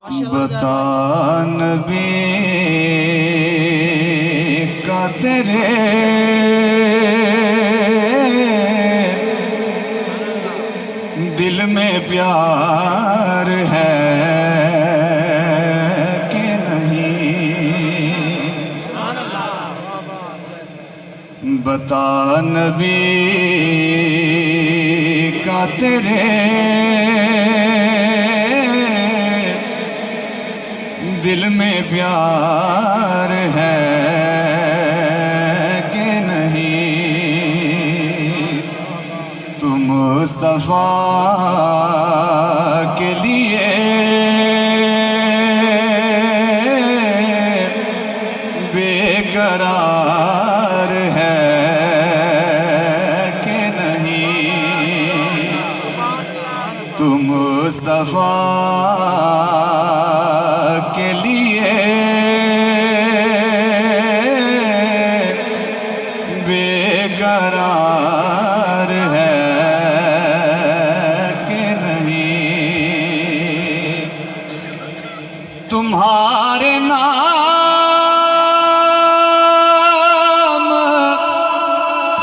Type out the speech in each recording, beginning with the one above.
बता नबी का तेरे दिल में प्यार है कि नहीं। बता नबी का तेरे दिल में प्यार है कि नहीं। तुम मुस्तफा के लिए बेकरार है कि नहीं। तुम मुस्तफा के लिए बेकरार है कि नहीं। तुम्हारे नाम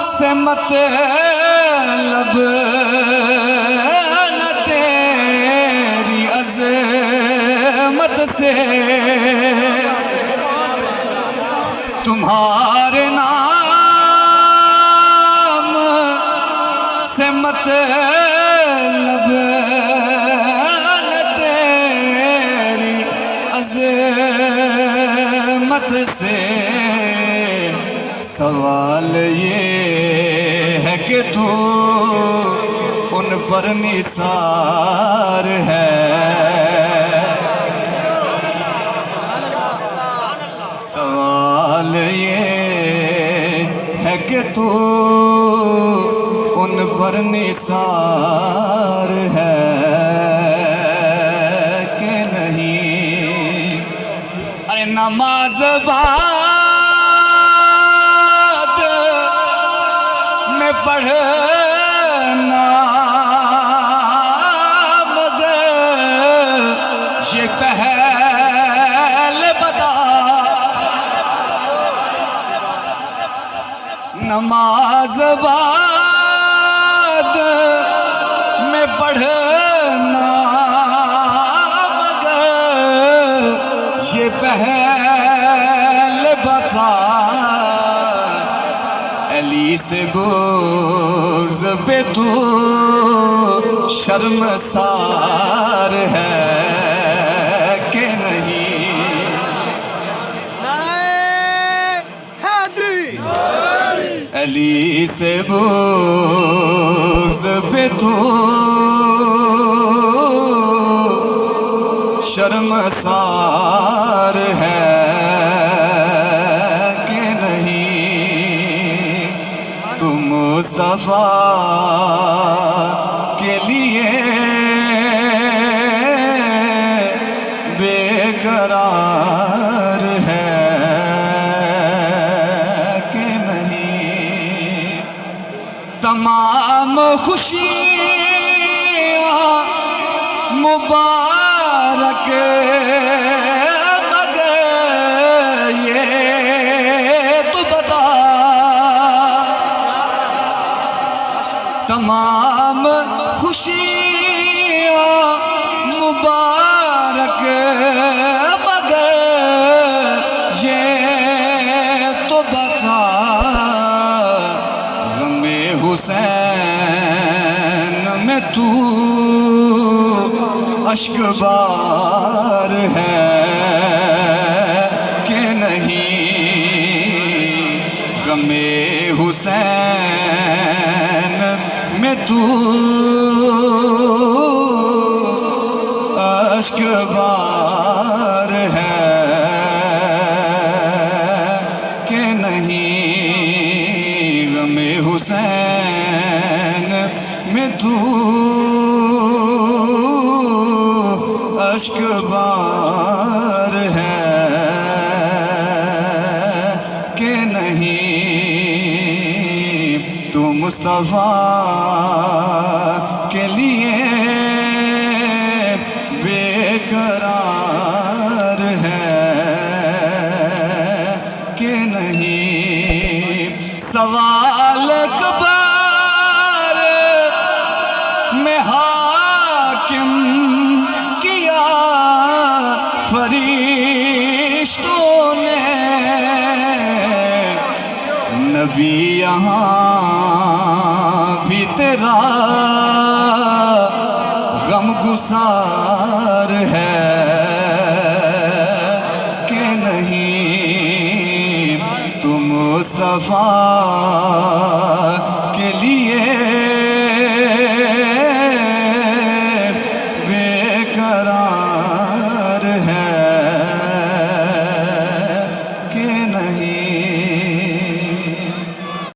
से मतलब न तेरी अज़मत से। तुम्हारे नाम से मतलब न तेरी अज़मत से। सवाल ये है कि तू उन पर निसार है। सवाल ये है कि तू उन पर निसार है कि नहीं। अरे नमाज बाद में पढ़ना मगर ये पहले बता। नमाज बाद में पढ़ना मगर ये पहले बता। अली से बोझ पे तू शर्मसार है कि नहीं। अली से बोझ पे तू शर्मसार है कि नहीं। तुम मुस्तफा के लिए बेकरार है कि नहीं। तमाम खुशियाँ मुबारक मगर ये तो बता। तमाम खुशियाँ मुबारक मगर ये तो बता। गमे हुसैन में तू अश्कबार है कि नहीं। गमे हुसैन में तू अश्कबार है कि नहीं। गमे हुसैन में तू अश्कबार है कि नहीं। तू मुस्तफा के लिए बेकरार मेरा गम गुसार है कि नहीं, तुम मुस्तफा के लिए